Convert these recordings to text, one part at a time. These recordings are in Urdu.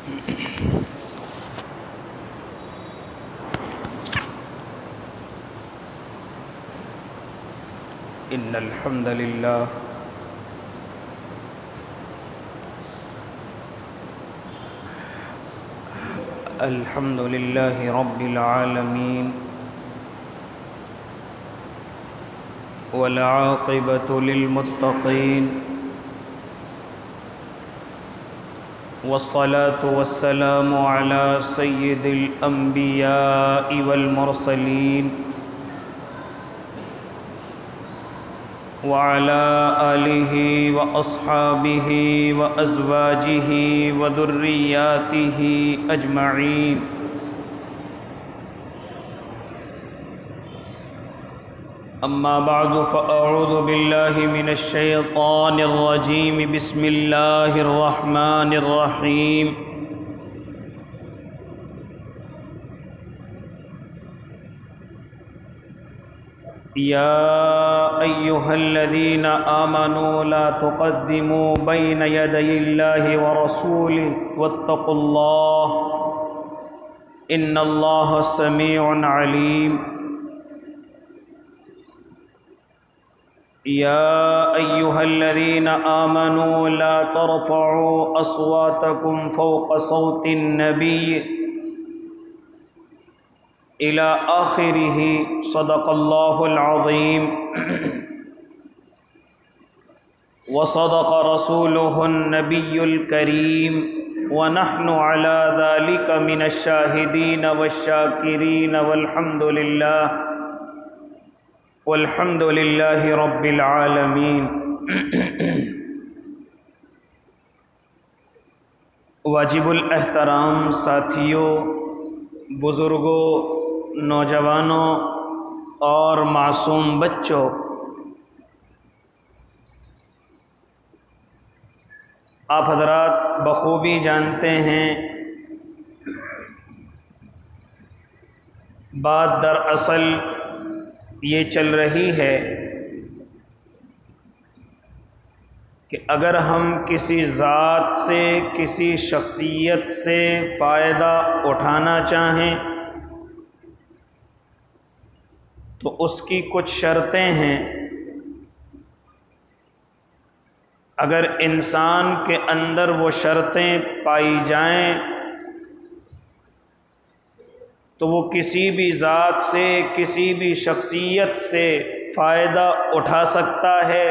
إن الحمد لله رب العالمين والعاقبة للمتقين والصلاة والسلام على سيد الأنبياء والمرسلين وعلى آله وأصحابه وأزواجه وذرياته أجمعين أما بعد فأعوذ بالله من الشيطان الرجيم بسم الله الرحمن الرحيم يا أيها الذين آمنوا لا تقدموا بين يدي الله ورسوله واتقوا الله إن الله سميع عليم يا أيها الذين آمنوا لا ترفعوا أصواتكم فوق صوت النبي إلى آخره صدق الله العظيم وصدق رسوله النبي الكريم ونحن على ذلك من الشاهدين والشاكرين والحمد لله رب العالمين واجب الاحترام ساتھیوں، بزرگوں، نوجوانوں اور معصوم بچوں، آپ حضرات بخوبی جانتے ہیں بات دراصل یہ چل رہی ہے کہ اگر ہم کسی ذات سے، کسی شخصیت سے فائدہ اٹھانا چاہیں تو اس کی کچھ شرطیں ہیں۔ اگر انسان کے اندر وہ شرطیں پائی جائیں تو وہ کسی بھی ذات سے، کسی بھی شخصیت سے فائدہ اٹھا سکتا ہے،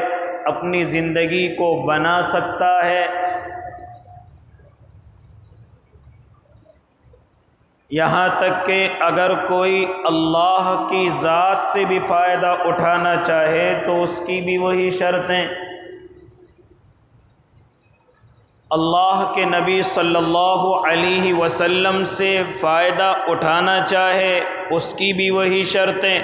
اپنی زندگی کو بنا سکتا ہے، یہاں تک کہ اگر کوئی اللہ کی ذات سے بھی فائدہ اٹھانا چاہے تو اس کی بھی وہی شرطیں۔ اللہ کے نبی صلی اللہ علیہ وسلم سے فائدہ اٹھانا چاہے اس کی بھی وہی شرطیں۔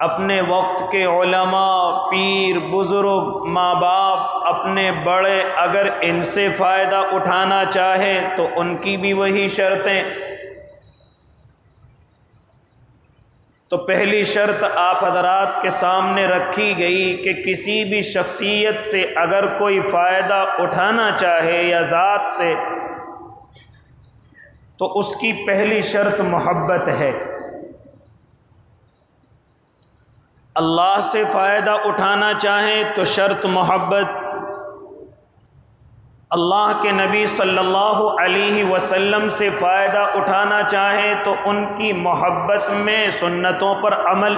اپنے وقت کے علماء، پیر، بزرگ، ماں باپ، اپنے بڑے اگر ان سے فائدہ اٹھانا چاہے تو ان کی بھی وہی شرطیں۔ تو پہلی شرط آپ حضرات کے سامنے رکھی گئی کہ کسی بھی شخصیت سے اگر کوئی فائدہ اٹھانا چاہے یا ذات سے تو اس کی پہلی شرط محبت ہے۔ اللہ سے فائدہ اٹھانا چاہیں تو شرط محبت، اللہ کے نبی صلی اللہ علیہ وسلم سے فائدہ اٹھانا چاہیں تو ان کی محبت میں سنتوں پر عمل۔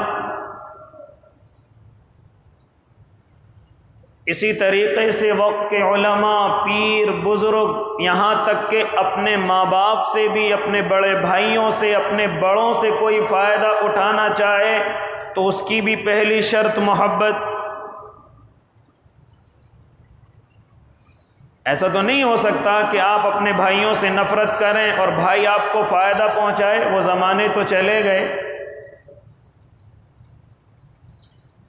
اسی طریقے سے وقت کے علماء، پیر، بزرگ، یہاں تک کہ اپنے ماں باپ سے بھی، اپنے بڑے بھائیوں سے، اپنے بڑوں سے کوئی فائدہ اٹھانا چاہے تو اس کی بھی پہلی شرط محبت۔ ایسا تو نہیں ہو سکتا کہ آپ اپنے بھائیوں سے نفرت کریں اور بھائی آپ کو فائدہ پہنچائے، وہ زمانے تو چلے گئے۔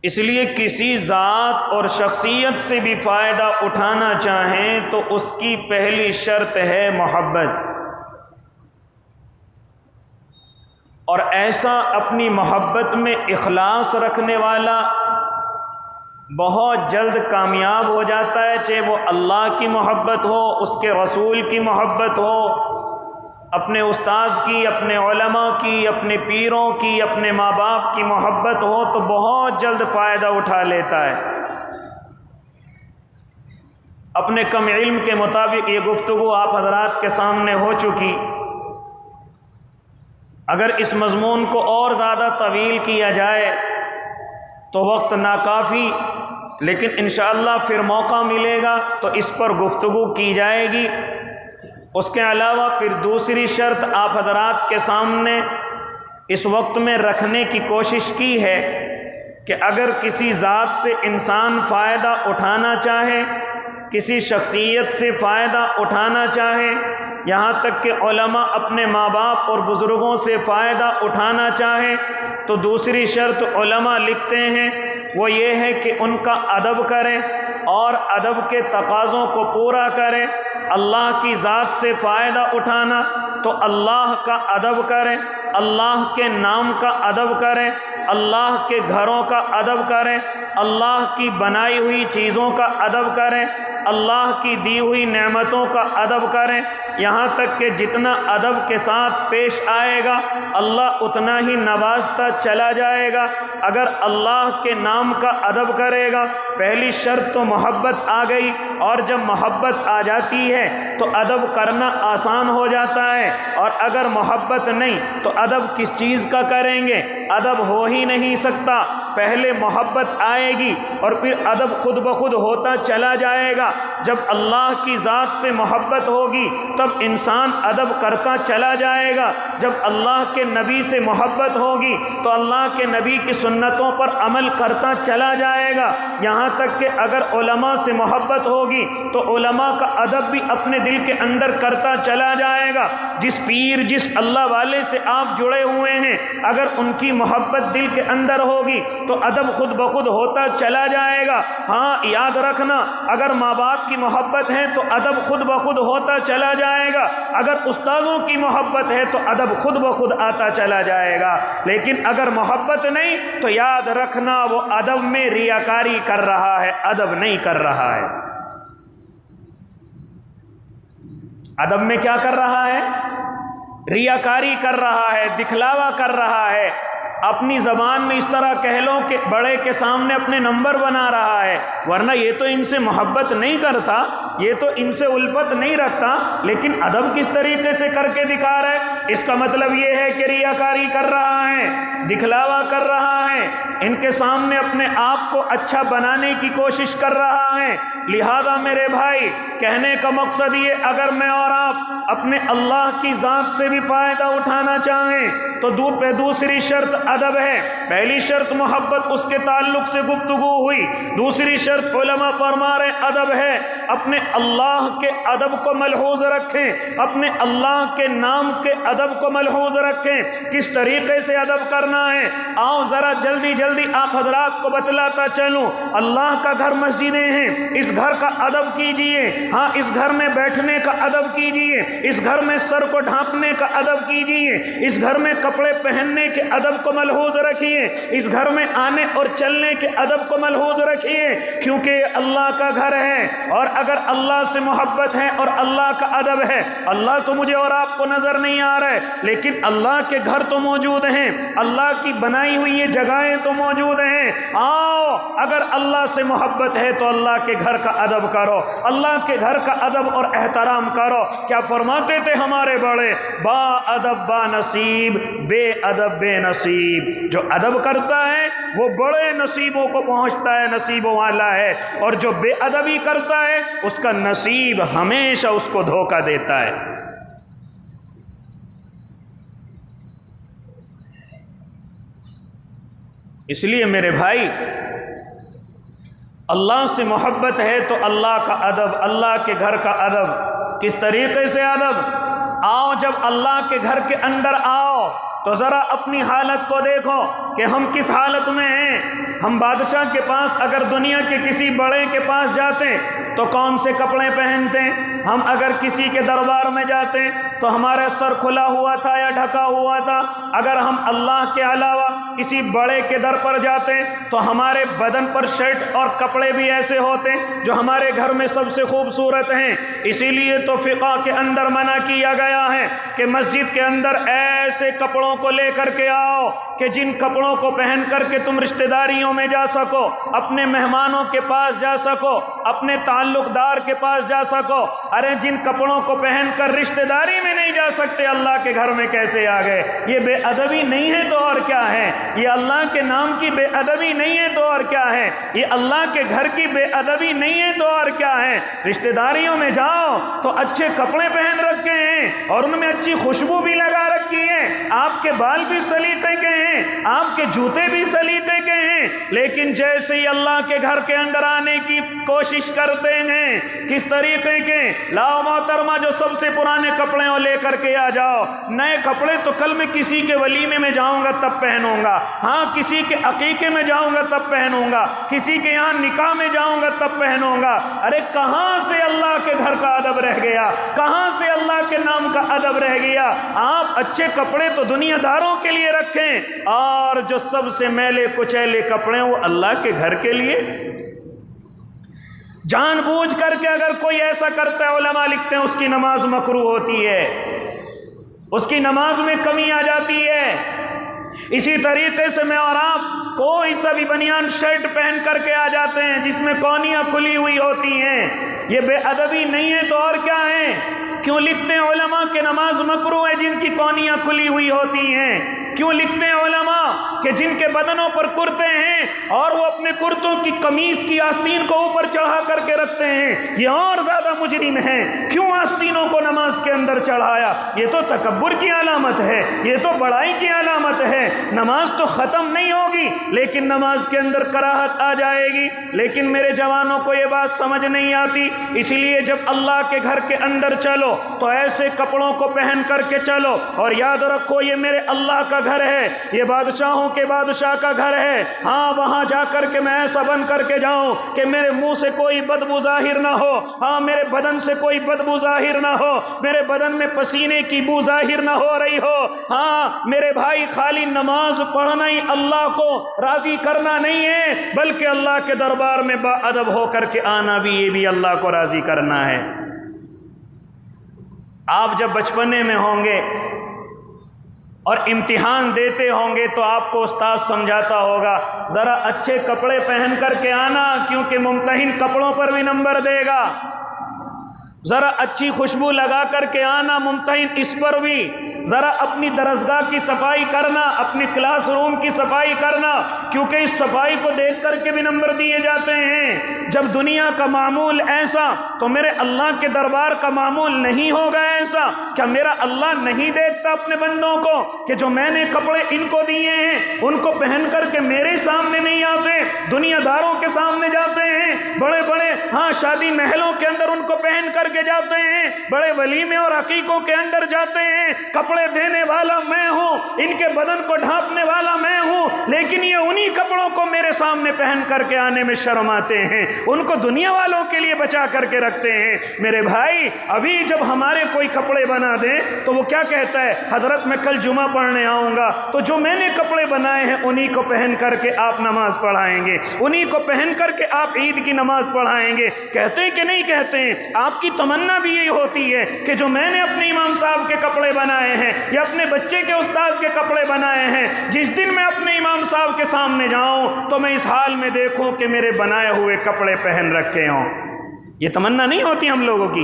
اس لیے کسی ذات اور شخصیت سے بھی فائدہ اٹھانا چاہیں تو اس کی پہلی شرط ہے محبت۔ اور ایسا اپنی محبت میں اخلاص رکھنے والا بہت جلد کامیاب ہو جاتا ہے، چاہے وہ اللہ کی محبت ہو، اس کے رسول کی محبت ہو، اپنے استاذ کی، اپنے علماء کی، اپنے پیروں کی، اپنے ماں باپ کی محبت ہو تو بہت جلد فائدہ اٹھا لیتا ہے۔ اپنے کم علم کے مطابق یہ گفتگو آپ حضرات کے سامنے ہو چکی، اگر اس مضمون کو اور زیادہ طویل کیا جائے تو وقت ناکافی، لیکن انشاءاللہ پھر موقع ملے گا تو اس پر گفتگو کی جائے گی۔ اس کے علاوہ پھر دوسری شرط آپ حضرات کے سامنے اس وقت میں رکھنے کی کوشش کی ہے کہ اگر کسی ذات سے انسان فائدہ اٹھانا چاہے، کسی شخصیت سے فائدہ اٹھانا چاہے، یہاں تک کہ علماء اپنے ماں باپ اور بزرگوں سے فائدہ اٹھانا چاہیں، تو دوسری شرط علماء لکھتے ہیں وہ یہ ہے کہ ان کا ادب کریں اور ادب کے تقاضوں کو پورا کریں۔ اللہ کی ذات سے فائدہ اٹھانا تو اللہ کا ادب کریں، اللہ کے نام کا ادب کریں، اللہ کے گھروں کا ادب کریں، اللہ کی بنائی ہوئی چیزوں کا ادب کریں، اللہ کی دی ہوئی نعمتوں کا ادب کریں، یہاں تک کہ جتنا ادب کے ساتھ پیش آئے گا اللہ اتنا ہی نوازتا چلا جائے گا۔ اگر اللہ کے نام کا ادب کرے گا، پہلی شرط تو محبت آ گئی، اور جب محبت آ جاتی ہے تو ادب کرنا آسان ہو جاتا ہے، اور اگر محبت نہیں تو ادب کس چیز کا کریں گے؟ ادب ہو ہی نہیں سکتا۔ پہلے محبت آئے گی اور پھر ادب خود بخود ہوتا چلا جائے گا۔ جب اللہ کی ذات سے محبت ہوگی تب انسان ادب کرتا چلا جائے گا۔ جب اللہ کے نبی سے محبت ہوگی تو اللہ کے نبی کی سنتوں پر عمل کرتا چلا جائے گا، یہاں تک کہ اگر علماء سے محبت ہوگی تو علماء کا ادب بھی اپنے دل کے اندر کرتا چلا جائے گا۔ جس پیر، جس اللہ والے سے آپ جڑے ہوئے ہیں، اگر ان کی محبت دل کے اندر ہوگی تو ادب خود بخود ہوتا چلا جائے گا۔ ہاں یاد رکھنا، اگر ماں باپ کی محبت ہے تو ادب خود بخود ہوتا چلا جائے گا، اگر استاذوں کی محبت ہے تو ادب خود بخود آتا چلا جائے گا۔ لیکن اگر محبت نہیں تو یاد رکھنا وہ ادب میں ریاکاری کر رہا ہے، ادب نہیں کر رہا ہے۔ ادب میں کیا کر رہا ہے؟ ریاکاری کر رہا ہے، دکھلاوا کر رہا ہے۔ اپنی زبان میں اس طرح کہہ لو کہ بڑے کے سامنے اپنے نمبر بنا رہا ہے، ورنہ یہ تو ان سے محبت نہیں کرتا، یہ تو ان سے الفت نہیں رکھتا، لیکن ادب کس طریقے سے کر کے دکھا رہا ہے؟ اس کا مطلب یہ ہے کہ ریاکاری کر رہا ہے، دکھلاوا کر رہا ہے، ان کے سامنے اپنے آپ کو اچھا بنانے کی کوشش کر رہا ہے۔ لہذا میرے بھائی، کہنے کا مقصد یہ، اگر میں اور آپ اپنے اللہ کی ذات سے بھی فائدہ اٹھانا چاہیں تو دوسری شرط ادب ہے۔ پہلی شرط محبت، اس کے تعلق سے گفتگو ہوئی۔ دوسری شرط علماء فرما رہے ادب ہے۔ اپنے اللہ کے ادب کو ملحوظ رکھیں، اپنے اللہ کے نام کے ادب کو ملحوظ رکھیں۔ کس طریقے سے ادب کرنا ہے؟ آؤ ذرا جلدی جلدی آپ حضرات کو بتلاتا چلوں۔ اللہ کا گھر مسجدیں ہیں، اس گھر کا ادب کیجئے۔ ہاں، اس گھر میں بیٹھنے کا ادب کیجئے، اس گھر میں سر کو ڈھانپنے کا ادب کیجئے، اس گھر میں کپڑے پہننے کے ادب کو ملحوظ رکھیے، اس گھر میں آنے اور چلنے کے ادب کو ملحوظ رکھیے، کیونکہ یہ اللہ کا گھر ہے۔ اور اگر اللہ سے محبت ہے اور اللہ کا ادب ہے، اللہ تو مجھے اور آپ کو نظر نہیں آ رہا ہے، لیکن اللہ کے گھر تو موجود ہیں، اللہ کی بنائی ہوئی یہ جگہیں تو موجود ہیں۔ آؤ، اگر اللہ سے محبت ہے تو اللہ کے گھر کا ادب کرو، اللہ کے گھر کا ادب اور احترام کرو۔ کیا فرماتے تھے ہمارے بڑے؟ با ادب با نصیب، بے ادب بے نصیب۔ جو ادب کرتا ہے وہ بڑے نصیبوں کو پہنچتا ہے، نصیبوں والا ہے، اور جو بے ادبی کرتا ہے اس کا نصیب ہمیشہ اس کو دھوکہ دیتا ہے۔ اس لیے میرے بھائی، اللہ سے محبت ہے تو اللہ کا ادب، اللہ کے گھر کا ادب۔ کس طریقے سے ادب؟ آؤ، جب اللہ کے گھر کے اندر آؤ جاؤ تو ذرا اپنی حالت کو دیکھو کہ ہم کس حالت میں ہیں۔ ہم بادشاہ کے پاس اگر دنیا کے کسی بڑے کے پاس جاتے تو کون سے کپڑے پہنتے؟ ہم اگر کسی کے دربار میں جاتے تو ہمارا سر کھلا ہوا تھا یا ڈھکا ہوا تھا؟ اگر ہم اللہ کے علاوہ کسی بڑے کے در پر جاتے تو ہمارے بدن پر شرٹ اور کپڑے بھی ایسے ہوتے جو ہمارے گھر میں سب سے خوبصورت ہیں۔ اسی لیے تو فقہ کے اندر منع کیا گیا ہے کہ مسجد کے اندر ایسے کپڑوں کو لے کر کے آؤ کہ جن کپڑوں کو پہن کر کے تم رشتہ داریوں میں جا سکو، اپنے مہمانوں کے پاس جا سکو، اپنے تعلق دار کے پاس جا سکو۔ ارے جن کپڑوں کو پہن کر رشتہ داری میں نہیں جا سکتے، اللہ کے گھر میں کیسے آ گئے؟ یہ بے ادبی نہیں ہے تو اور کیا ہے؟ یہ اللہ کے نام کی بے ادبی نہیں ہے تو اور کیا ہے؟ یہ اللہ کے گھر کی بے ادبی نہیں ہے تو اور کیا ہے؟ رشتہ داریوں میں جاؤ تو اچھے کپڑے پہن رکھے ہیں اور ان میں اچھی خوشبو بھی لگا رکھی ہے، آپ کے بال بھی سلیقے کے ہیں، آپ کے جوتے بھی سلیقے کے ہیں، لیکن جیسے ہی اللہ کے گھر کے اندر آنے کی کوشش کرتے ہیں، کس طریقے کے؟ لاؤ محترمہ جو سب سے پرانے کپڑے ہو لے کر کے آ جاؤ۔ نئے کپڑے تو کل میں کسی کے ولیمے میں جاؤں گا تب پہنوں گا، ہاں کسی کے عقیقے میں جاؤں گا تب پہنوں گا، کسی کے یہاں نکاح میں جاؤں گا تب پہنوں گا۔ ارے کہاں سے اللہ کے گھر کا ادب رہ گیا؟ کہاں سے اللہ کے نام کا ادب رہ گیا؟ آپ اچھے کپڑے تو دنیا داروں کے لیے رکھیں اور جو سب سے میلے کچیلے کپڑے وہ اللہ کے گھر کے لیے۔ جان بوجھ کر کے اگر کوئی ایسا کرتا ہے، علماء لکھتے ہیں اس کی نماز مکروہ ہوتی ہے، اس کی نماز میں کمی آ جاتی ہے۔ اسی طریقے سے میں اور آپ کوئی سا بھی بنیان شرٹ پہن کر کے آ جاتے ہیں جس میں کونیاں کھلی ہوئی ہوتی ہیں، یہ بے ادبی نہیں ہے تو اور کیا ہے؟ کیوں لکھتے ہیں علماء کہ نماز مکروہ ہے جن کی کونیاں کھلی ہوئی ہوتی ہیں؟ کیوں لکھتے ہیں علماء کہ جن کے بدنوں پر کرتے ہیں اور وہ اپنے کرتوں کی قمیص کی آستین کو اوپر چڑھا کر کے رکھتے ہیں، یہ اور زیادہ مجرم ہیں؟ کیوں آستینوں کو نماز کے اندر چڑھایا؟ یہ تو تکبر کی علامت ہے، یہ تو بڑائی کی علامت ہے۔ نماز تو ختم نہیں ہوگی لیکن نماز کے اندر کراہت آ جائے گی۔ لیکن میرے جوانوں کو یہ بات سمجھ نہیں آتی، اس لیے جب اللہ کے گھر کے اندر چلو تو ایسے کپڑوں کو پہن کر کے چلو، اور یاد رکھو یہ میرے اللہ کا گھر ہے، یہ بادشاہوں کے بادشاہ کا گھر ہے۔ ہاں وہاں جا کر کے میں ایسا بن کر کے جاؤں کہ میرے منہ سے کوئی بدبو ظاہر نہ ہو، ہاں میرے بدن سے کوئی بدبو ظاہر نہ ہو، میرے بدن میں پسینے کی بو ظاہر نہ ہو رہی ہو۔ ہاں میرے بھائی، خالی نماز پڑھنا ہی اللہ کو راضی کرنا نہیں ہے، بلکہ اللہ کے دربار میں با ادب ہو کر کے آنا بھی، یہ بھی اللہ کو راضی کرنا ہے۔ آپ جب بچپنے میں ہوں گے اور امتحان دیتے ہوں گے تو آپ کو استاد سمجھاتا ہوگا ذرا اچھے کپڑے پہن کر کے آنا کیونکہ ممتحن کپڑوں پر بھی نمبر دے گا، ذرا اچھی خوشبو لگا کر کے آنا ممتحن اس پر بھی، ذرا اپنی درسگاہ کی صفائی کرنا، اپنی کلاس روم کی صفائی کرنا کیونکہ اس صفائی کو دیکھ کر کے بھی نمبر دیے جاتے ہیں۔ جب دنیا کا معمول ایسا تو میرے اللہ کے دربار کا معمول نہیں ہوگا ایسا؟ کیا میرا اللہ نہیں دیکھتا اپنے بندوں کو کہ جو میں نے کپڑے ان کو دیے ہیں ان کو پہن کر کے میرے سامنے نہیں آتے، دنیا داروں کے سامنے جاتے ہیں، بڑے بڑے ہاں شادی محلوں کے اندر ان کو پہن کر کے جاتے ہیں، بڑے ولیمے اور عقیقوں کے اندر جاتے ہیں، کپڑے دینے والا میں ہوں، ان کے بدن کو ڈھانپنے والا میں ہوں، لیکن یہ انہی کپڑوں کو میرے سامنے پہن کر کے آنے میں شرم آتے ہیں، ان کو دنیا والوں کے لیے بچا کر کے رکھتے ہیں۔ میرے بھائی، ابھی جب ہمارے کوئی کپڑے بنا دیں تو وہ کیا کہتا ہے؟ حضرت میں کل جمعہ پڑھنے آؤں گا تو جو میں نے کپڑے بنائے ہیں انہی کو پہن کر کے آپ نماز پڑھائیں گے، انہی کو پہن کر کے آپ عید کی نماز پڑھائیں گے۔ کہتے کہ نہیں کہتے ہیں؟ آپ کی تمنا بھی یہی ہوتی ہے کہ جو میں نے اپنے امام صاحب کے کپڑے بنائے ہیں یا اپنے بچے کے استاذ کے کپڑے بنائے ہیں، جس دن میں اپنے امام صاحب کے سامنے جاؤں تو میں اس حال میں دیکھوں کہ میرے بنائے ہوئے کپڑے پہن رکھے ہوں۔ یہ تمنا نہیں ہوتی ہم لوگوں کی؟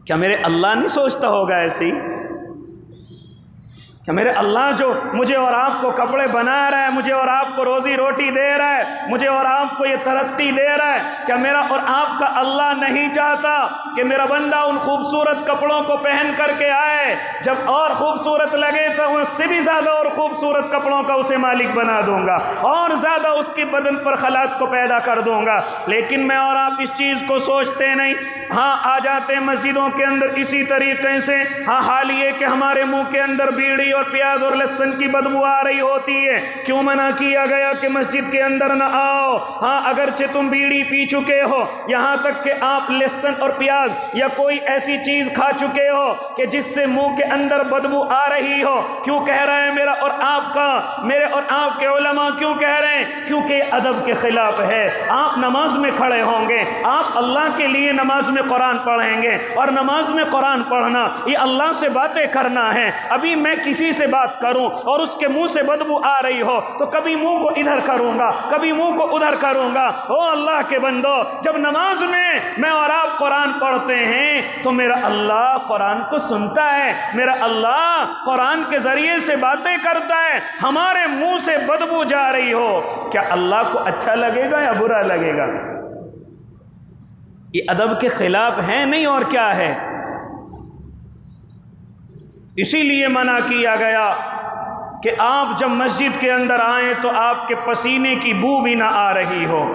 کیا میرے اللہ نہیں سوچتا ہوگا ایسے ہی؟ کہ میرے اللہ جو مجھے اور آپ کو کپڑے بنا رہا ہے، مجھے اور آپ کو روزی روٹی دے رہا ہے، مجھے اور آپ کو یہ ترقی دے رہا ہے، کیا میرا اور آپ کا اللہ نہیں چاہتا کہ میرا بندہ ان خوبصورت کپڑوں کو پہن کر کے آئے، جب اور خوبصورت لگے تو اس سے بھی زیادہ اور خوبصورت کپڑوں کا اسے مالک بنا دوں گا، اور زیادہ اس کے بدن پر خلات کو پیدا کر دوں گا؟ لیکن میں اور آپ اس چیز کو سوچتے نہیں۔ ہاں آ جاتے ہیں مسجدوں کے اندر اسی طریقے سے، ہاں حال یہ کہ ہمارے منہ کے اندر بیڑی اور پیاز اور لہسن کی بدبو آ رہی ہوتی ہے۔ کیوں منع کیا گیا کہ مسجد کے اندر نہ آؤ؟ ہاں اگرچہ تم بیڑی پی چکے ہو، یہاں تک کہ آپ لہسن اور پیاز یا کوئی ایسی چیز کھا چکے ہو کہ جس سے منہ کے اندر بدبو آ رہی ہو، کیوں کہہ رہے ہیں میرا اور آپ کا، میرے اور آپ کے علماء کیوں کہہ رہے ہیں؟ کیونکہ ادب کے خلاف ہے۔ آپ نماز میں کھڑے ہوں گے، آپ اللہ کے لیے نماز میں قرآن پڑھیں گے، اور نماز میں قرآن پڑھنا یہ اللہ سے باتیں کرنا ہے۔ ابھی میں کسی سے بات کروں اور اس کے منہ سے بدبو آ رہی ہو تو کبھی منہ کو ادھر کروں گا، کبھی منہ کو ادھر کروں گا۔ او اللہ کے بندو، جب نماز میں اور آپ قرآن پڑھتے ہیں تو میرا اللہ قرآن کو سنتا ہے، میرا اللہ قرآن کے ذریعے سے باتیں کرتا ہے۔ ہمارے منہ سے بدبو جا رہی ہو، کیا اللہ کو اچھا لگے گا یا برا لگے گا؟ یہ ادب کے خلاف ہے نہیں اور کیا ہے؟ اسی لیے منع کیا گیا کہ آپ جب مسجد کے اندر آئیں تو آپ کے پسینے کی بو بھی نہ آ رہی ہو۔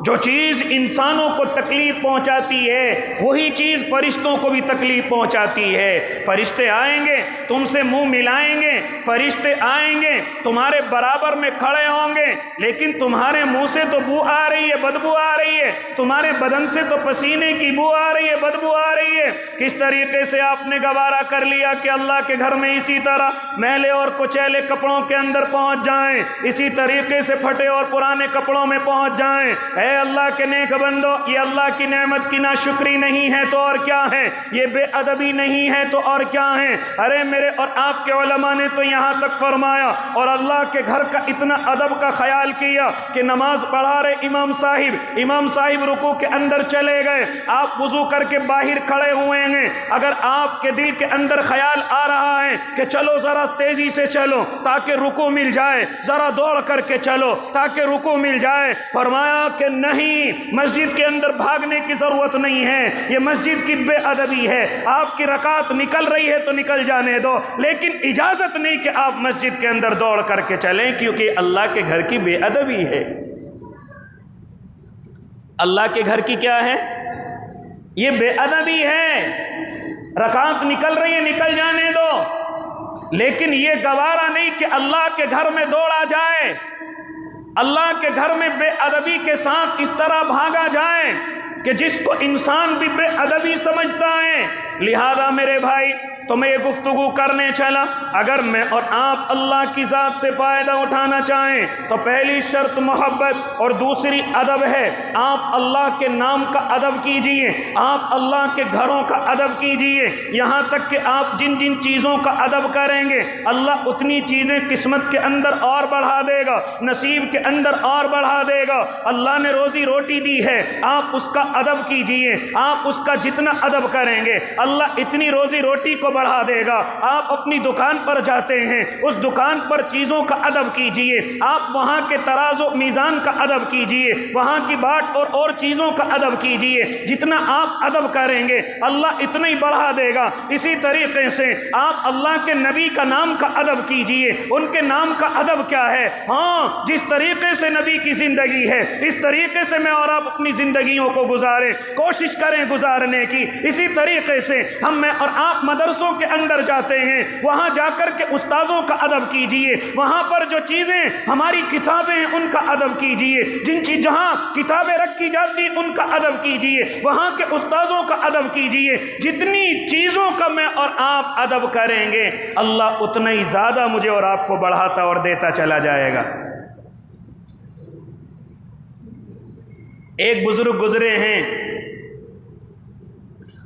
جو چیز انسانوں کو تکلیف پہنچاتی ہے وہی چیز فرشتوں کو بھی تکلیف پہنچاتی ہے۔ فرشتے آئیں گے تم سے منہ ملائیں گے، فرشتے آئیں گے تمہارے برابر میں کھڑے ہوں گے، لیکن تمہارے منہ سے تو بو آ رہی ہے، بدبو آ رہی ہے، تمہارے بدن سے تو پسینے کی بو آ رہی ہے، بدبو آ رہی ہے۔ کس طریقے سے آپ نے گوارا کر لیا کہ اللہ کے گھر میں اسی طرح میلے اور کچیلے کپڑوں کے اندر پہنچ جائیں، اسی طریقے سے پھٹے اور پرانے کپڑوں میں پہنچ جائیں؟ اے اللہ کے نیک بندو، یہ اللہ کی نعمت کی ناشکری نہیں ہے تو اور کیا ہے؟ یہ بے ادبی نہیں ہے تو اور کیا ہے؟ ارے میرے اور آپ کے علماء نے تو یہاں تک فرمایا اور اللہ کے گھر کا اتنا ادب کا خیال کیا کہ نماز پڑھا رہے امام صاحب رکوع کے اندر چلے گئے، آپ وضو کر کے باہر کھڑے ہوئے ہیں، اگر آپ کے دل کے اندر خیال آ رہا ہے کہ چلو ذرا تیزی سے چلو تاکہ رکوع مل جائے، ذرا دوڑ کر کے چلو تاکہ رکوع مل جائے، فرمایا کہ نہیں، مسجد کے اندر بھاگنے کی ضرورت نہیں ہے، یہ مسجد کی بے ادبی ہے۔ آپ کی رکعت نکل رہی ہے تو نکل جانے دو، لیکن اجازت نہیں کہ آپ مسجد کے اندر دوڑ کر کے چلیں، کیونکہ اللہ کے گھر کی بے ادبی ہے۔ اللہ کے گھر کی کیا ہے؟ یہ بے ادبی ہے۔ رکعت نکل رہی ہے، نکل جانے دو، لیکن یہ گوارا نہیں کہ اللہ کے گھر میں دوڑا جائے، اللہ کے گھر میں بے ادبی کے ساتھ اس طرح بھاگا جائے کہ جس کو انسان بھی بے ادبی سمجھتا ہے۔ لہذا میرے بھائی، تو میں یہ گفتگو کرنے چلا، اگر میں اور آپ اللہ کی ذات سے فائدہ اٹھانا چاہیں تو پہلی شرط محبت اور دوسری ادب ہے۔ آپ اللہ کے نام کا ادب کیجئے، آپ اللہ کے گھروں کا ادب کیجئے، یہاں تک کہ آپ جن جن چیزوں کا ادب کریں گے اللہ اتنی چیزیں قسمت کے اندر اور بڑھا دے گا، نصیب کے اندر اور بڑھا دے گا۔ اللہ نے روزی روٹی دی ہے، آپ اس کا ادب کیجئے، آپ اس کا جتنا ادب کریں گے اللہ اتنی روزی روٹی کو بڑھا دے گا۔ آپ اپنی دکان پر جاتے ہیں، اس دکان پر چیزوں کا ادب کیجئے، آپ وہاں کے تراز و میزان کا ادب کیجئے، وہاں کی باٹ اور چیزوں کا ادب کیجئے، جتنا آپ ادب کریں گے اللہ اتنا ہی بڑھا دے گا۔ اسی طریقے سے آپ اللہ کے نبی کا نام کا ادب کیجئے، ان کے نام کا ادب کیا ہے؟ ہاں، جس طریقے سے نبی کی زندگی ہے اس طریقے سے میں اور آپ اپنی زندگیوں کو گزاریں، کوشش کریں گزارنے کی۔ اسی طریقے سے میں اور آپ مدرسوں کے اندر جاتے ہیں، وہاں جا کر کے استاذوں کا ادب کیجئے، وہاں پر جو چیزیں ہماری کتابیں ہیں ان کا ادب کیجئے، جہاں کتابیں رکھی جاتی ہیں ان کا ادب کیجئے، وہاں کے استاذوں کا ادب کیجئے۔ جتنی چیزوں کا میں اور آپ ادب کریں گے اللہ اتنا ہی زیادہ مجھے اور آپ کو بڑھاتا اور دیتا چلا جائے گا۔ ایک بزرگ گزرے ہیں،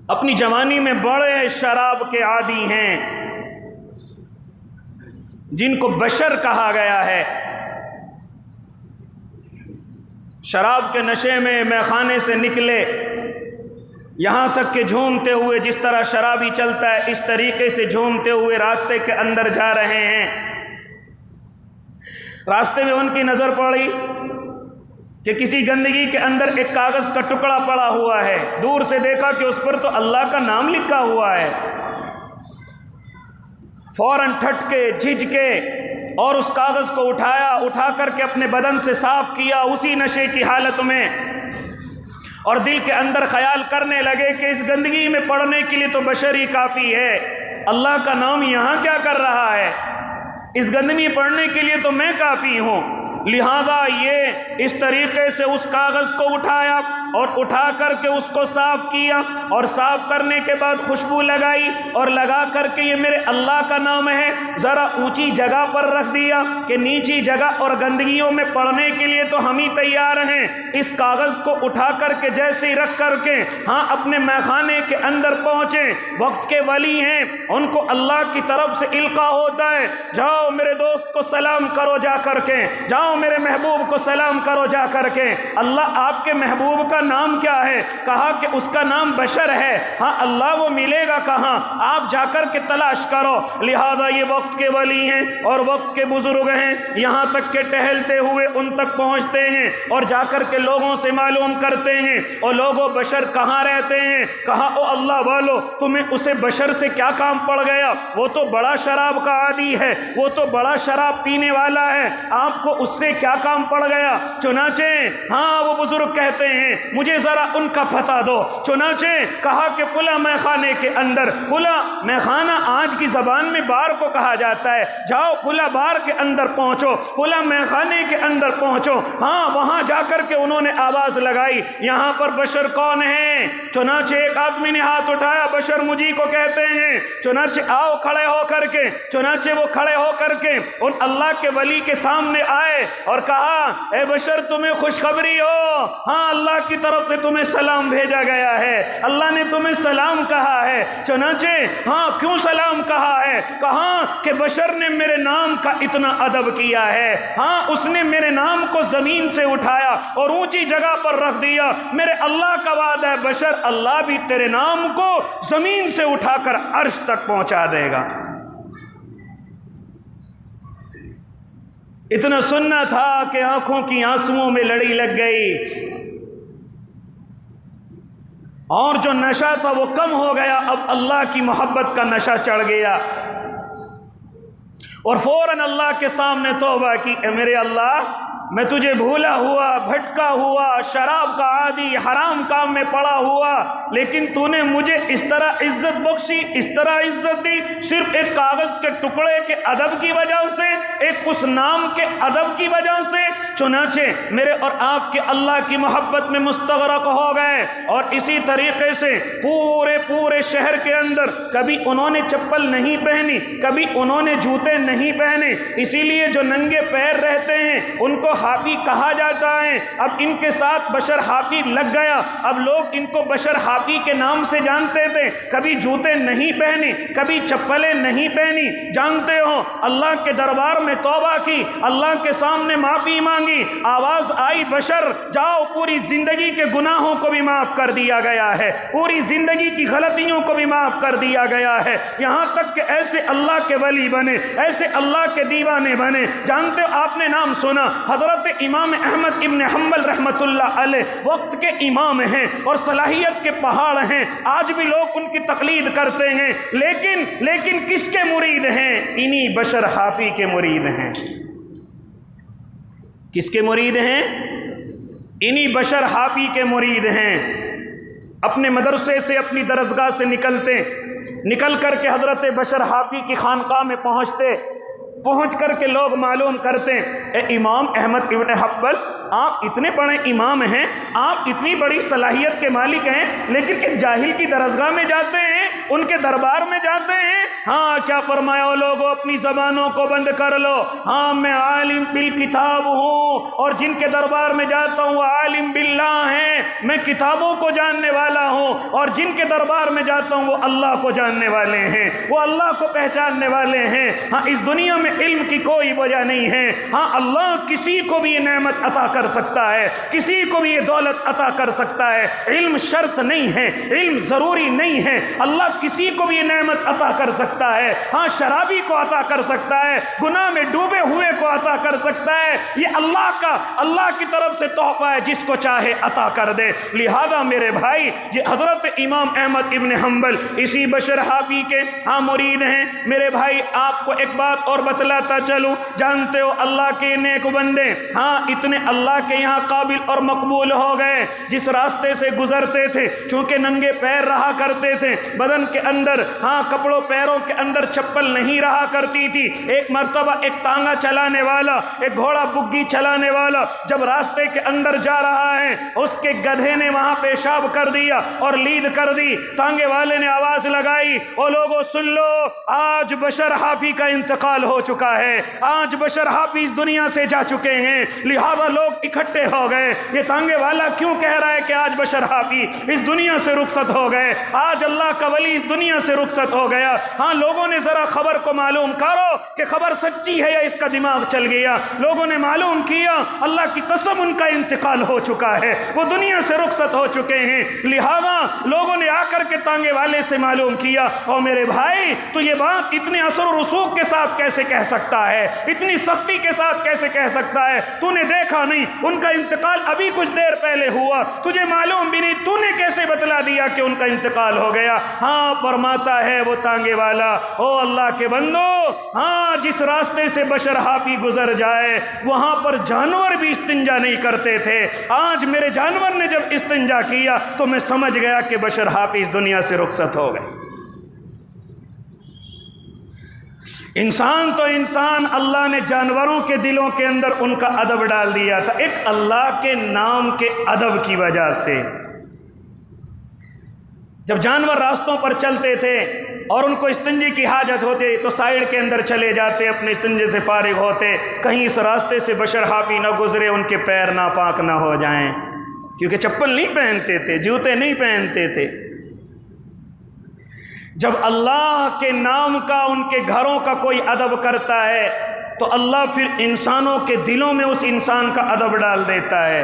اپنی جوانی میں بڑے شراب کے عادی ہیں، جن کو بشر کہا گیا ہے۔ شراب کے نشے میں خانے سے نکلے یہاں تک کہ جھومتے ہوئے جس طرح شرابی چلتا ہے اس طریقے سے جھومتے ہوئے راستے کے اندر جا رہے ہیں۔ راستے میں ان کی نظر پڑی کہ کسی گندگی کے اندر ایک کاغذ کا ٹکڑا پڑا ہوا ہے۔ دور سے دیکھا کہ اس پر تو اللہ کا نام لکھا ہوا ہے۔ فوراً ٹھٹ کے جھج کے اور اس کاغذ کو اٹھا کر کے اپنے بدن سے صاف کیا اسی نشے کی حالت میں، اور دل کے اندر خیال کرنے لگے کہ اس گندگی میں پڑنے کے لیے تو بشر ہی کافی ہے، اللہ کا نام یہاں کیا کر رہا ہے؟ اس گندگی میں پڑنے کے لیے تو میں کافی ہوں۔ لہذا یہ اس طریقے سے اس کاغذ کو اٹھایا اور اٹھا کر کے اس کو صاف کیا، اور صاف کرنے کے بعد خوشبو لگائی اور لگا کر کے یہ میرے اللہ کا نام ہے ذرا اونچی جگہ پر رکھ دیا کہ نیچی جگہ اور گندگیوں میں پڑنے کے لیے تو ہم ہی تیار ہیں۔ اس کاغذ کو اٹھا کر کے جیسے ہی رکھ کر کے اپنے میخانے کے اندر پہنچے، وقت کے ولی ہیں، ان کو اللہ کی طرف سے القاء ہوتا ہے، جاؤ میرے دوست کو سلام کرو جا کر کے، جاؤ میرے محبوب کو سلام کرو جا کر کے۔ اللہ آپ کے محبوب کا نام کیا ہے؟ کہا کہ اس کا نام بشر ہے۔ اللہ وہ ملے گا کہاں؟ آپ جا کر کے تلاش کرو۔ لہذا یہ وقت کے ولی ہیں اور وقت کے بزرگ ہیں، یہاں تک کہ ٹہلتے ہوئے ان تک پہنچتے ہیں اور جا کر کے لوگوں سے معلوم کرتے ہیں، اور لوگوں بشر کہاں رہتے ہیں؟ کہا او اللہ والو، تمہیں اسے بشر سے کیا کام پڑ گیا؟ وہ تو بڑا شراب کا عادی ہے، وہ تو بڑا شراب پینے والا ہے، آپ کو اس سے کیا کام پڑ گیا؟ چنانچہ وہ بزرگ کہتے ہیں مجھے ذرا ان کا پتہ دو۔ چنانچہ کہا کہ فلاں میخانے کے اندر، فلاں میخانہ آج کی زبان میں بار کو کہا جاتا ہے، جاؤ فلاں بار کے اندر پہنچو، فلاں میخانے کے اندر پہنچو۔ وہاں جا کر کے انہوں نے آواز لگائی یہاں پر بشر کون ہے؟ چنانچہ ایک آدمی نے ہاتھ اٹھایا، بشر مجھی کو کہتے ہیں۔ چنانچہ آؤ کھڑے ہو کر کے، چنانچہ وہ کھڑے ہو کر کے ان اللہ کے ولی کے سامنے آئے اور کہا اے بشر تمہیں خوشخبری ہو، اللہ کی طرف سے تمہیں سلام بھیجا گیا ہے، اللہ نے تمہیں سلام کہا ہے۔ چنانچہ کیوں سلام کہا ہے؟ کہا کہ بشر نے میرے نام کا اتنا ادب کیا ہے، اس نے میرے نام کو زمین سے اٹھایا اور اونچی جگہ پر رکھ دیا۔ میرے اللہ کا وعدہ ہے بشر، اللہ بھی تیرے نام کو زمین سے اٹھا کر عرش تک پہنچا دے گا۔ اتنا سننا تھا کہ آنکھوں کی آنسوؤں میں لڑی لگ گئی، اور جو نشہ تھا وہ کم ہو گیا، اب اللہ کی محبت کا نشہ چڑھ گیا، اور فوراً اللہ کے سامنے توبہ کی، اے میرے اللہ میں تجھے بھولا ہوا، بھٹکا ہوا، شراب کا عادی، حرام کام میں پڑا ہوا، لیکن تو نے مجھے اس طرح عزت بخشی، اس طرح عزت دی، صرف ایک کاغذ کے ٹکڑے کے ادب کی وجہ سے، ایک اس نام کے ادب کی وجہ سے۔ چنانچہ میرے اور آپ کے اللہ کی محبت میں مستغرق ہو گئے، اور اسی طریقے سے پورے شہر کے اندر کبھی انہوں نے چپل نہیں پہنی، کبھی انہوں نے جوتے نہیں پہنے، اسی لیے جو ننگے پیر رہتے ہیں ان کو حافی کہا جاتا ہے۔ اب ان کے ساتھ بشر حافی لگ گیا، اب لوگ ان کو بشر حافی کے نام سے جانتے تھے۔ کبھی جوتے نہیں پہنے، کبھی چپلیں نہیں پہنی، جانتے ہو اللہ کے دربار میں توبہ کی، اللہ کے سامنے معافی مانگی، آواز آئی بشر جاؤ، پوری زندگی کے گناہوں کو بھی معاف کر دیا گیا ہے، پوری زندگی کی غلطیوں کو بھی معاف کر دیا گیا ہے، یہاں تک کہ ایسے اللہ کے ولی بنے، ایسے اللہ کے دیوانے بنے۔ جانتے ہو آپ نے نام سنا حضرت امام احمد ابن حنبل رحمۃ اللہ علیہ، وقت کے امام ہیں اور صلاحیت کے پہاڑ ہیں، آج بھی لوگ ان کی تقلید کرتے ہیں، لیکن کس کے مرید ہیں؟ انہی بشر حافی کے مرید ہیں۔ کس کے مرید ہیں؟ انہی بشر حافی کے مرید ہیں۔ اپنے مدرسے سے، اپنی درسگاہ سے نکل کر کے حضرت بشر حافی کی خانقاہ میں پہنچ کر کے لوگ معلوم کرتے اے امام احمد ابن حنبل، آپ اتنے بڑے امام ہیں، آپ اتنی بڑی صلاحیت کے مالک ہیں، لیکن ایک جاہل کی درسگاہ میں جاتے ہیں، ان کے دربار میں جاتے ہیں۔ کیا فرمایا او لوگوں، اپنی زبانوں کو بند کر لو، میں عالم بالکتاب ہوں، اور جن کے دربار میں جاتا ہوں وہ عالم باللہ ہیں، میں کتابوں کو جاننے والا ہوں، اور جن کے دربار میں جاتا ہوں وہ اللہ کو جاننے والے ہیں، وہ اللہ کو پہچاننے والے ہیں۔ اس دنیا میں علم کی کوئی وجہ نہیں ہے، اللہ کسی کو بھی یہ نعمت عطا کر کر سکتا ہے، کسی کو بھی یہ دولت عطا کر سکتا ہے۔ علم شرط نہیں ہے، علم ضروری نہیں ہے، اللہ کسی کو بھی یہ نعمت عطا کر سکتا ہے۔ ہاں شرابی کو عطا کر سکتا ہے، گناہ میں ڈوبے ہوئے کو عطا کر سکتا ہے، یہ اللہ کی طرف سے تحفہ ہے، جس کو چاہے عطا کر دے۔ لہذا میرے بھائی، یہ حضرت امام احمد ابن حنبل اسی بشر حافی کے مرید ہیں۔ میرے بھائی آپ کو ایک بات اور بتلاتا چلوں، جانتے ہو اللہ کے نیک بندے اتنے اللہ کے یہاں قابل اور مقبول ہو گئے، جس راستے سے گزرتے تھے چونکہ ننگے پیر رہا کرتے تھے، بدن کے اندر کپڑوں پیروں کے اندر چپل نہیں رہا کرتی تھی۔ ایک مرتبہ ایک تانگا چلانے والا، ایک گھوڑا بگی چلانے والا جب راستے کے اندر جا رہا ہے، اس کے گدھے نے وہاں پیشاب کر دیا اور لید کر دی۔ تانگے والے نے آواز لگائی، او لوگوں سن لو، آج بشر حافی کا انتقال ہو چکا ہے، آج بشر حافی اس دنیا سے جا چکے ہیں۔ لہذا لوگ اکٹھے ہو گئے، یہ تانگے والا کیوں کہہ رہا ہے کہ آج بشر حافی اس دنیا سے رخصت ہو گئے، آج اللہ کا ولی اس دنیا سے رخصت ہو گیا۔ لوگوں نے ذرا خبر کو معلوم کرو کہ خبر سچی ہے یا اس کا دماغ چل گیا۔ لوگوں نے معلوم کیا، اللہ کی قسم ان کا انتقال ہو چکا ہے، وہ دنیا سے رخصت ہو چکے ہیں۔ لہذا لوگوں نے آ کر کے تانگے والے سے معلوم کیا، اور میرے بھائی تو یہ بات اتنے اثر و رسوخ کے ساتھ کیسے کہہ سکتا ہے، اتنی سختی کے ساتھ کیسے کہہ سکتا ہے؟ تو نے دیکھا نہیں ان کا انتقال ابھی کچھ دیر پہلے ہوا، تجھے معلوم بھی نہیں، تو نے کیسے بتلا دیا کہ ان کا انتقال ہو گیا؟ فرماتا ہے وہ تانگے والا، او اللہ کے بندو، جس راستے سے بشر حافی گزر جائے وہاں پر جانور بھی استنجا نہیں کرتے تھے، آج میرے جانور نے جب استنجا کیا تو میں سمجھ گیا کہ بشر حافی اس دنیا سے رخصت ہو گئے۔ انسان تو انسان، اللہ نے جانوروں کے دلوں کے اندر ان کا ادب ڈال دیا تھا، ایک اللہ کے نام کے ادب کی وجہ سے۔ جب جانور راستوں پر چلتے تھے اور ان کو استنجے کی حاجت ہوتی تو سائیڈ کے اندر چلے جاتے، اپنے استنجے سے فارغ ہوتے، کہیں اس راستے سے بشر حافی نہ گزرے، ان کے پیر ناپاک نہ ہو جائیں، کیونکہ چپل نہیں پہنتے تھے، جوتے نہیں پہنتے تھے۔ جب اللہ کے نام کا، ان کے گھروں کا کوئی ادب کرتا ہے تو اللہ پھر انسانوں کے دلوں میں اس انسان کا ادب ڈال دیتا ہے،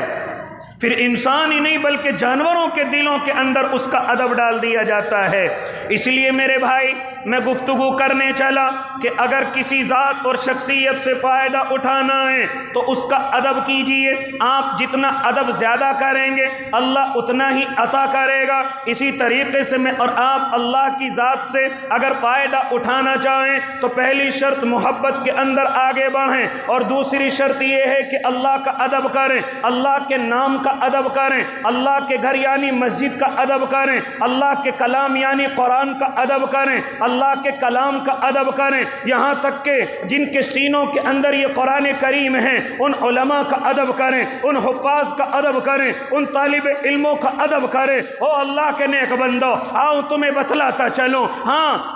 پھر انسان ہی نہیں بلکہ جانوروں کے دلوں کے اندر اس کا ادب ڈال دیا جاتا ہے۔ اس لیے میرے بھائی میں گفتگو کرنے چلا کہ اگر کسی ذات اور شخصیت سے فائدہ اٹھانا ہے تو اس کا ادب کیجئے، آپ جتنا ادب زیادہ کریں گے اللہ اتنا ہی عطا کرے گا۔ اسی طریقے سے میں اور آپ اللہ کی ذات سے اگر فائدہ اٹھانا چاہیں تو پہلی شرط محبت کے اندر آگے بڑھیں، اور دوسری شرط یہ ہے کہ اللہ کا ادب کریں، اللہ کے نام کا ادب کریں، اللہ کے گھر یعنی مسجد کا ادب کریں، اللہ کے کلام یعنی قرآن کا ادب کریں، اللہ کے کلام کا ادب کریں، یہاں تک کہ جن کے سینوں کے اندر یہ قرآن کریم ہے ان علماء کا ادب کریں، ان حفاظ کا ادب کریں، ان طالب علموں کا ادب کریں۔ او اللہ کے نیک بندو، آؤ تمہیں بتلاتا چلوں،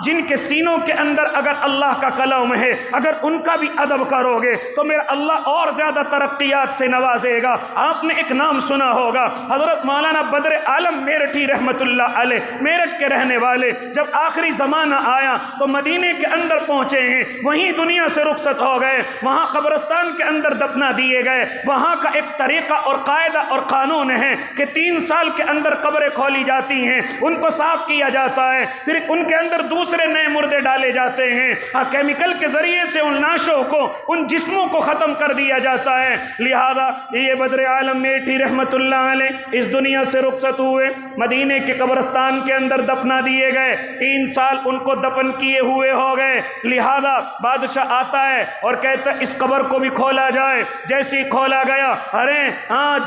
جن کے سینوں کے اندر اگر اللہ کا کلام ہے اگر ان کا بھی ادب کرو گے تو میرا اللہ اور زیادہ ترقیات سے نوازے گا۔ آپ نے ایک نام سنا ہوگا، حضرت مولانا بدر عالم میرٹھی رحمت اللہ علیہ، میرٹھ کے رہنے والے، جب آخری زمانہ آیا تو مدینے کے اندر پہنچے ہیں، وہیں دنیا سے رخصت ہو گئے، وہاں قبرستان کے اندر دفنا دیے گئے۔ وہاں کا ایک طریقہ اور قاعدہ اور قانون ہے کہ 3 سال کے اندر قبریں کھولی جاتی ہیں، ان کو صاف کیا جاتا ہے، پھر ان کے اندر دوسرے نئے مردے ڈالے جاتے ہیں، کیمیکل کے ذریعے سے ان لاشوں کو، ان جسموں کو ختم کر دیا جاتا ہے۔ لہذا یہ بدر عالم میٹھی رحمت اللہ علیہ اس دنیا سے رخصت ہوئے، مدینے کے قبرستان کے اندر دفنا دیے گئے، 3 سال ان کو دفن کیے ہوئے ہو گئے۔ لہذا بادشاہ آتا ہے اور کہتا ہے اس قبر کو بھی کھولا جائے۔ جیسے ہی کھولا گیا، ارے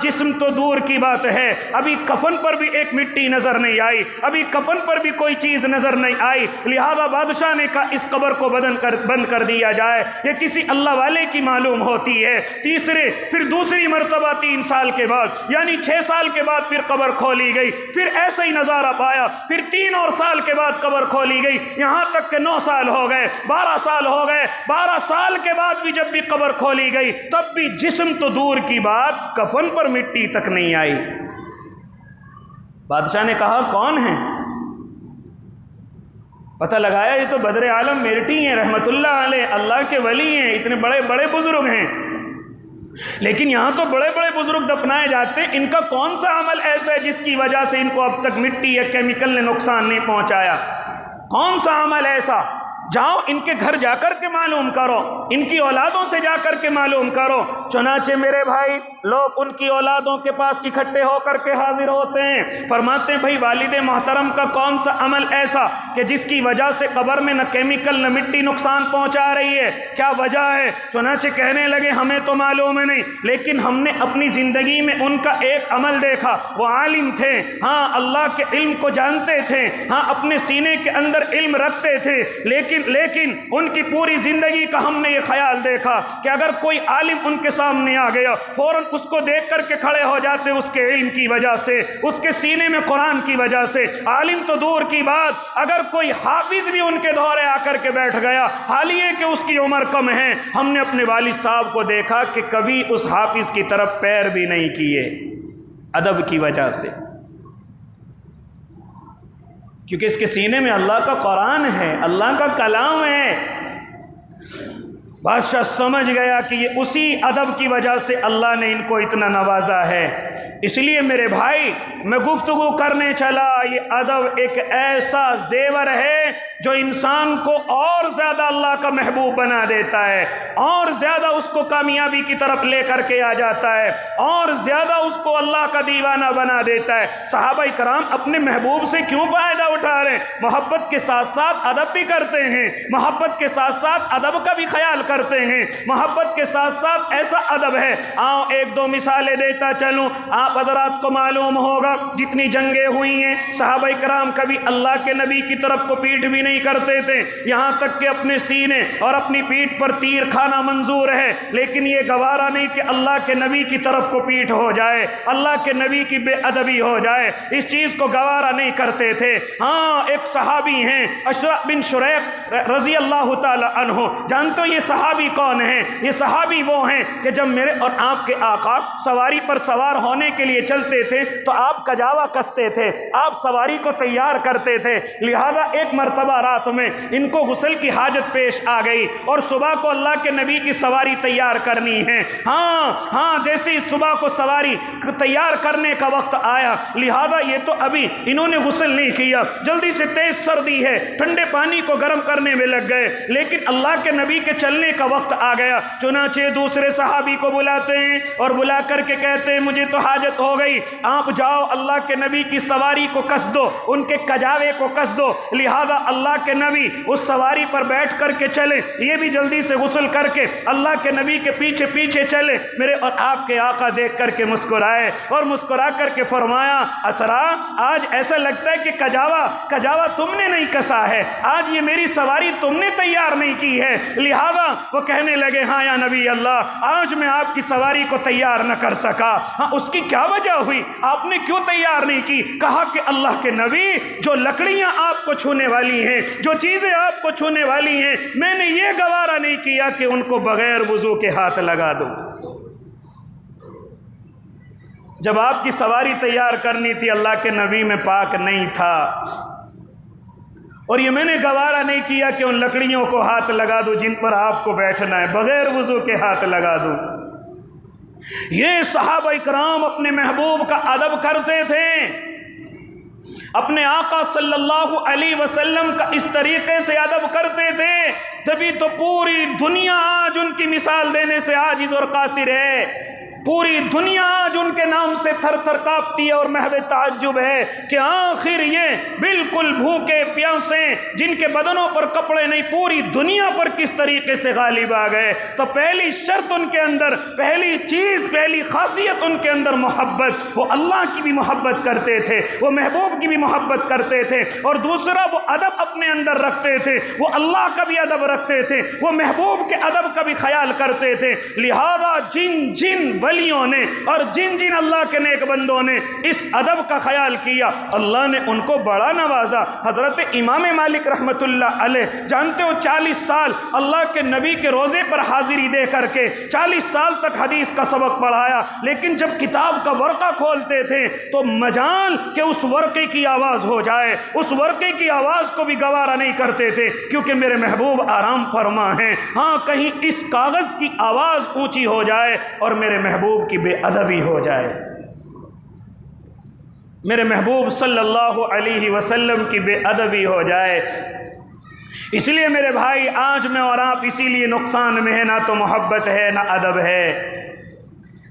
جسم تو دور کی بات ہے، ابھی کفن پر بھی ایک مٹی نظر نہیں آئی، ابھی کفن پر بھی کوئی چیز نظر نہیں آئی۔ لہذا بادشاہ نے کہا اس قبر کو بند کر دیا جائے، یہ کسی اللہ والے کی معلوم ہوتی ہے۔ پھر دوسری مرتبہ 3 سال کے بعد یعنی 6 سال کے بعد پھر قبر کھولی گئی، پھر ایسا ہی نظارہ پایا، پھر 3 اور سال کے بعد قبر کھولی گئی، یہاں تک کہ 9 سال ہو گئے، 12 سال ہو گئے۔ 12 سال کے بعد بھی جب بھی قبر کھولی گئی تب بھی جسم تو دور کی بات کفن پر مٹی تک نہیں آئی۔ بادشاہ نے کہا کون ہے؟ پتہ لگایا یہ تو بدر عالم میرٹھی ہیں رحمت اللہ علیہ، اللہ کے ولی ہیں، اتنے بڑے بڑے بزرگ ہیں۔ لیکن یہاں تو بڑے بڑے بزرگ دفنائے جاتے ہیں، ان کا کون سا عمل ایسا ہے جس کی وجہ سے ان کو اب تک مٹی یا کیمیکل نے نقصان نہیں پہنچایا؟ کون سا عمل ایسا؟ جاؤ ان کے گھر جا کر کے معلوم کرو، ان کی اولادوں سے جا کر کے معلوم کرو۔ چنانچہ میرے بھائی لوگ ان کی اولادوں کے پاس اکٹھے ہو کر کے حاضر ہوتے ہیں، فرماتے ہیں بھائی والد محترم کا کون سا عمل ایسا کہ جس کی وجہ سے قبر میں نہ کیمیکل نہ مٹی نقصان پہنچا رہی ہے، کیا وجہ ہے؟ چنانچہ کہنے لگے ہمیں تو معلوم نہیں، لیکن ہم نے اپنی زندگی میں ان کا ایک عمل دیکھا، وہ عالم تھے، ہاں اللہ کے علم کو جانتے تھے، ہاں اپنے سینے کے اندر علم رکھتے تھے، لیکن ان کی پوری زندگی کا ہم نے یہ خیال دیکھا کہ اگر کوئی عالم ان کے سامنے آ گیا فوراً اس کو دیکھ کر کے کھڑے ہو جاتے، اس کے علم کی وجہ سے، اس کے سینے میں قرآن کی وجہ سے۔ عالم تو دور کی بات، اگر کوئی حافظ بھی ان کے دورے آ کر کے بیٹھ گیا، حال یہ کہ اس کی عمر کم ہے، ہم نے اپنے والد صاحب کو دیکھا کہ کبھی اس حافظ کی طرف پیر بھی نہیں کیے، ادب کی وجہ سے، کیونکہ اس کے سینے میں اللہ کا قرآن ہے، اللہ کا کلام ہے۔ بادشاہ سمجھ گیا کہ یہ اسی ادب کی وجہ سے اللہ نے ان کو اتنا نوازا ہے۔ اس لیے میرے بھائی میں گفتگو کرنے چلا، یہ ادب ایک ایسا زیور ہے جو انسان کو اور زیادہ اللہ کا محبوب بنا دیتا ہے، اور زیادہ اس کو کامیابی کی طرف لے کر کے آ جاتا ہے، اور زیادہ اس کو اللہ کا دیوانہ بنا دیتا ہے۔ صحابہ کرام اپنے محبوب سے کیوں فائدہ اٹھا رہے ہیں؟ محبت کے ساتھ ساتھ ادب بھی کرتے ہیں، محبت کے ساتھ ساتھ ادب کا بھی خیال کرتے ہیں، محبت کے ساتھ ساتھ ایسا ادب ہے۔ آؤ ایک دو مثالیں دیتا چلوں، آپ حضرات کو معلوم ہوگا جتنی جنگیں ہوئی ہیں صحابہ کرام کبھی اللہ کے نبی کی طرف کو پیٹھ بھی نہیں کرتے تھے، یہاں تک کہ اپنے سینے اور اپنی پیٹھ پر تیر کھانا منظور ہے، لیکن یہ گوارا نہیں کہ اللہ کے نبی کی طرف کو پیٹھ ہو جائے، اللہ کے نبی کی بے ادبی ہو جائے، اس چیز کو گوارا نہیں کرتے تھے۔ ہاں ایک صحابی ہیں اشرح بن شریق رضی اللہ تعالی عنہ، جانتے ہو یہ صحابی کون ہیں؟ یہ صحابی وہ ہیں کہ جب میرے اور آپ کے آقا سواری پر سوار ہونے کے لیے چلتے تھے تو آپ کجاوا کستے تھے، آپ سواری کو تیار کرتے تھے، لہذا ایک مرتبہ رات میں ان کو غسل کی حاجت پیش آ گئی اور صبح کو اللہ کے نبی کی سواری تیار کرنی ہے۔ ہاں جیسے ہی صبح کو سواری تیار کرنے کا وقت آیا، لہذا یہ تو ابھی انہوں نے غسل نہیں کیا، جلدی سے تیز سردی ہے ٹھنڈے پانی کو گرم کرنے میں لگ گئے، لیکن اللہ کے نبی کے چلنے کا وقت آ گیا، چنانچہ دوسرے صحابی کو بلاتے ہیں اور بلا کر کے کہتے ہیں مجھے تو حاجت ہو گئی، آپ جاؤ اللہ کے نبی کی سواری کو کس دو، ان کے کجاوے کو کس دو۔ لہذا اللہ کے نبی اس سواری پر بیٹھ کر کے چلے، یہ بھی جلدی سے غسل کر کے اللہ کے نبی کے پیچھے پیچھے چلے۔ میرے اور آپ کے آقا دیکھ کر کے مسکرائے اور مسکرا کر کے فرمایا اسرا آج ایسا لگتا ہے کہ کجاوا تم نے نہیں کسا ہے، آج یہ میری سواری تم نے تیار نہیں کی ہے۔ لہذا وہ کہنے لگے ہاں یا نبی اللہ، آج میں آپ کی سواری کو تیار نہ کر سکا۔ ہاں اس کی کیا وجہ ہوئی؟ آپ نے کیوں تیار نہیں کی؟ کہا کہ اللہ کے نبی جو لکڑیاں آپ کو چھونے والی ہیں، جو چیزیں آپ کو چھونے والی ہیں، میں نے یہ گوارا نہیں کیا کہ ان کو بغیر وضو کے ہاتھ لگا دوں۔ جب آپ کی سواری تیار کرنی تھی اللہ کے نبی میں پاک نہیں تھا، اور یہ میں نے گوارا نہیں کیا کہ ان لکڑیوں کو ہاتھ لگا دوں جن پر آپ کو بیٹھنا ہے، بغیر وضو کے ہاتھ لگا دوں۔ یہ صحابہ کرام اپنے محبوب کا ادب کرتے تھے، اپنے آقا صلی اللہ علیہ وسلم کا اس طریقے سے ادب کرتے تھے، تبھی تو پوری دنیا آج ان کی مثال دینے سے عاجز اور قاصر ہے، پوری دنیا آج ان کے نام سے تھر تھر کانپتی ہے اور محو تعجب ہے کہ آخر یہ بالکل بھوکے پیاسے جن کے بدنوں پر کپڑے نہیں پوری دنیا پر کس طریقے سے غالب آ گئے۔ تو پہلی شرط ان کے اندر، پہلی چیز، پہلی خاصیت ان کے اندر محبت، وہ اللہ کی بھی محبت کرتے تھے، وہ محبوب کی بھی محبت کرتے تھے، اور دوسرا وہ ادب اپنے اندر رکھتے تھے، وہ اللہ کا بھی ادب رکھتے تھے، وہ محبوب کے ادب کا بھی خیال کرتے تھے۔ لہذا جن ولی ولیوں نے اور جن جن اللہ کے نیک بندوں نے اس ادب کا خیال کیا، اللہ نے ان کو بڑا نوازا۔ حضرت امام مالک رحمت اللہ علیہ جانتے ہو 40 سال اللہ کے نبی کے روزے پر حاضری دے کر کے 40 سال تک حدیث کا سبق پڑھایا، لیکن جب کتاب کا ورقہ کھولتے تھے تو مجال کہ اس ورقے کی آواز ہو جائے، اس ورقے کی آواز کو بھی گوارا نہیں کرتے تھے، کیونکہ میرے محبوب آرام فرما ہیں۔ ہاں کہیں اس کاغذ کی آواز اونچی ہو جائے اور میرے محبوب کی بے ادبی ہو جائے، میرے محبوب صلی اللہ علیہ وسلم کی بے ادبی ہو جائے۔ اس لیے میرے بھائی آج میں اور آپ اسی لیے نقصان میں ہے، نہ تو محبت ہے نہ ادب ہے،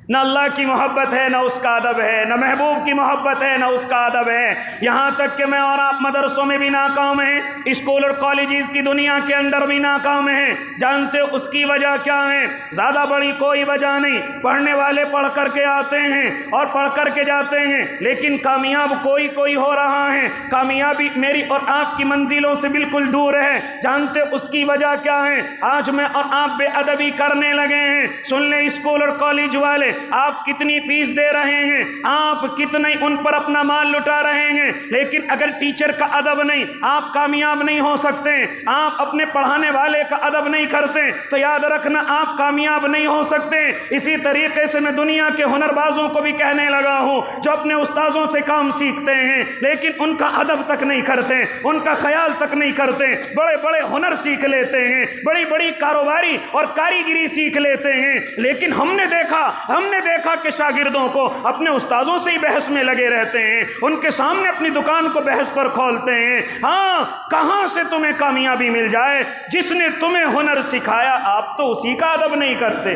نہ اللہ کی محبت ہے نہ اس کا ادب ہے، نہ محبوب کی محبت ہے نہ اس کا ادب ہے۔ یہاں تک کہ میں اور آپ مدرسوں میں بھی ناکام ہیں، اسکول اور کالجز کی دنیا کے اندر بھی ناکام ہیں۔ جانتے ہو اس کی وجہ کیا ہے؟ زیادہ بڑی کوئی وجہ نہیں، پڑھنے والے پڑھ کر کے آتے ہیں اور پڑھ کر کے جاتے ہیں، لیکن کامیاب کوئی ہو رہا ہے، کامیابی میری اور آپ کی منزلوں سے بالکل دور ہے۔ جانتے ہو اس کی وجہ کیا ہے؟ آج میں اور آپ بے ادبی کرنے لگے ہیں۔ سن لیں اسکول اور کالج والے، آپ کتنی فیس دے رہے ہیں، آپ کتنے ان پر اپنا مال لٹا رہے ہیں، لیکن اگر ٹیچر کا ادب نہیں، آپ کامیاب نہیں ہو سکتے۔ آپ اپنے پڑھانے والے کا ادب نہیں کرتے تو یاد رکھنا آپ کامیاب نہیں ہو سکتے۔ اسی طریقے سے میں دنیا کے ہنر بازوں کو بھی کہنے لگا ہوں، جو اپنے استاذوں سے کام سیکھتے ہیں لیکن ان کا ادب تک نہیں کرتے، ان کا خیال تک نہیں کرتے، بڑے بڑے ہنر سیکھ لیتے ہیں، بڑی بڑی کاروباری اور کاریگری سیکھ لیتے ہیں، لیکن ہم نے دیکھا کہ شاگردوں کو اپنے استاذوں سے ہی بحث میں لگے رہتے ہیں، ان کے سامنے اپنی دکان کو بحث پر کھولتے ہیں۔ ہاں کہاں سے تمہیں کامیابی مل جائے؟ جس نے تمہیں ہنر سکھایا آپ تو اسی کا ادب نہیں کرتے۔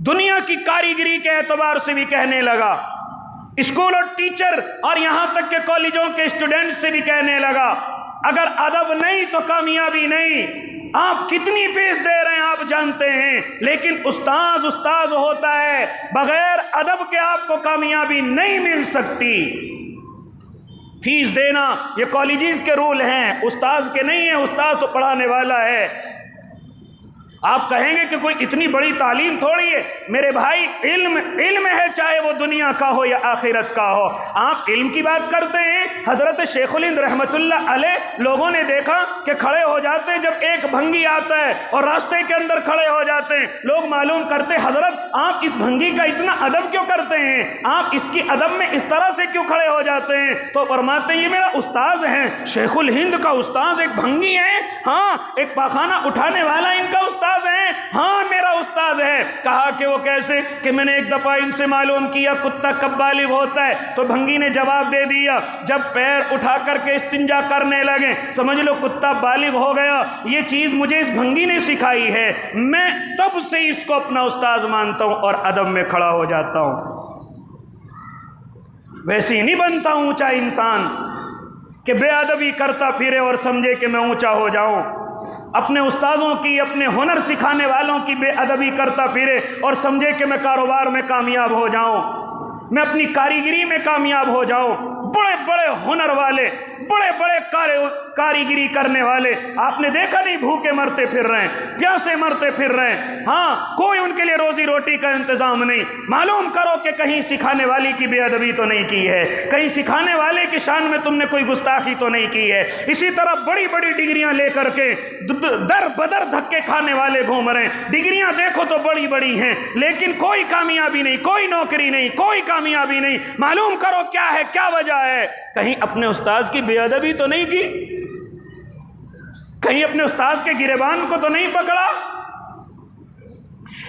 دنیا کی کاریگری کے اعتبار سے بھی کہنے لگا، اسکول اور ٹیچر اور یہاں تک کہ کالجوں کے اسٹوڈنٹ سے بھی کہنے لگا، اگر ادب نہیں تو کامیابی نہیں۔ آپ کتنی فیس دے رہے ہیں آپ جانتے ہیں، لیکن استاذ ہوتا ہے، بغیر ادب کے آپ کو کامیابی نہیں مل سکتی۔ فیس دینا یہ کالجز کے رول ہیں، استاذ کے نہیں ہیں، استاذ تو پڑھانے والا ہے۔ آپ کہیں گے کہ کوئی اتنی بڑی تعلیم تھوڑی ہے، میرے بھائی علم ہے، چاہے وہ دنیا کا ہو یا آخرت کا ہو۔ آپ علم کی بات کرتے ہیں، حضرت شیخ الہند رحمت اللہ علیہ لوگوں نے دیکھا کہ کھڑے ہو جاتے ہیں، جب ایک بھنگی آتا ہے اور راستے کے اندر کھڑے ہو جاتے ہیں، لوگ معلوم کرتے حضرت آپ اس بھنگی کا اتنا ادب کیوں کرتے ہیں، آپ اس کی ادب میں اس طرح سے کیوں کھڑے ہو جاتے ہیں؟ تو فرماتے ہیں یہ میرا استاذ ہے، شیخ الہند کا استاذ ایک بھنگی ہے، ہاں ایک پاخانہ اٹھانے والا ان کا استاذ ہے، ہاں میرا استاذ ہے۔ کہا کہ وہ کیسے؟ کہ میں نے ایک دفعہ ان سے معلوم کیا کتا کب بالغ ہوتا ہے، تو بھنگی نے جواب دے دیا جب پیر اٹھا کر کے استنجا کرنے لگے، سمجھ لو کتا بالغ ہو گیا۔ یہ چیز مجھے اس بھنگی نے سکھائی ہے، میں تب سے اس کو اپنا استاذ مانتا ہوں اور ادب میں کھڑا ہو جاتا ہوں۔ ویسے ہی نہیں بنتا اونچا انسان کہ بے ادبی کرتا پھرے اور سمجھے کہ میں اونچا ہو جاؤں، اپنے استاذوں کی، اپنے ہنر سکھانے والوں کی بے ادبی کرتا پھرے اور سمجھے کہ میں کاروبار میں کامیاب ہو جاؤں، میں اپنی کاریگری میں کامیاب ہو جاؤں۔ بڑے بڑے ہنر والے، بڑے بڑے کاریگری کرنے والے آپ نے دیکھا نہیں، بھوکے مرتے پھر رہے ہیں، پیاسے مرتے پھر رہے ہیں، ہاں کوئی ان کے لیے روزی روٹی کا انتظام نہیں۔ معلوم کرو کہ کہیں سکھانے والی کی بے ادبی تو نہیں کی ہے، کہیں سکھانے والے کی شان میں تم نے کوئی گستاخی تو نہیں کی ہے۔ اسی طرح بڑی بڑی ڈگریاں لے کر کے در بدر دھکے کھانے والے گھوم رہے ہیں، ڈگریاں دیکھو تو بڑی بڑی ہیں لیکن کوئی کامیابی نہیں، کوئی نوکری نہیں، کوئی کامیابی نہیں۔ معلوم کرو کیا ہے، کیا وجہ ہے؟ کہیں اپنے استاذ کی بے ادبی تو نہیں کی، کہیں اپنے استاذ کے گریبان کو تو نہیں پکڑا۔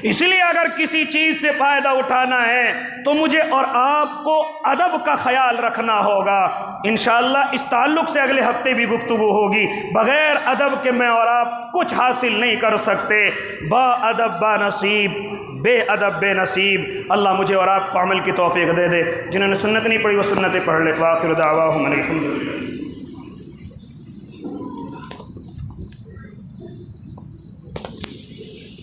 اس لیے اگر کسی چیز سے فائدہ اٹھانا ہے تو مجھے اور آپ کو ادب کا خیال رکھنا ہوگا۔ انشاءاللہ اس تعلق سے اگلے ہفتے بھی گفتگو ہوگی۔ بغیر ادب کے میں اور آپ کچھ حاصل نہیں کر سکتے۔ با ادب با نصیب، بے ادب بے نصیب۔ اللہ مجھے اور آپ کو عمل کی توفیق دے دے۔ جنہوں نے سنت نہیں پڑھی وہ سنتیں پڑھ لے۔ وآخر دعواہم الحمدللہ۔